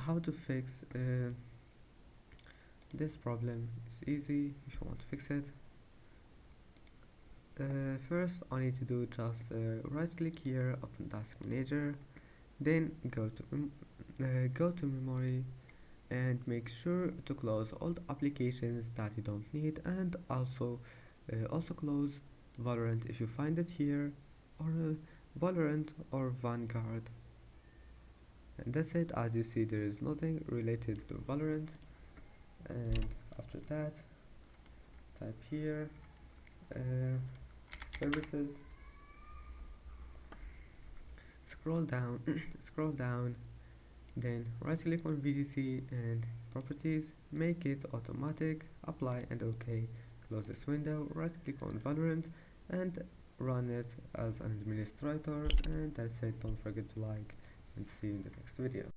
how to fix this problem. It's easy if you want to fix it. First, all I need to do just right click here, open task manager, then go to memory and make sure to close all the applications that you don't need, and also close Valorant if you find it here, or Valorant or Vanguard. And that's it. As you see, there is nothing related to Valorant. And after that, type here services, scroll down scroll down, then right click on VDC and properties, make it automatic, apply and OK. Close this window, right click on Valorant and run it as an administrator, and that's it. Don't forget to like, and see you in the next video.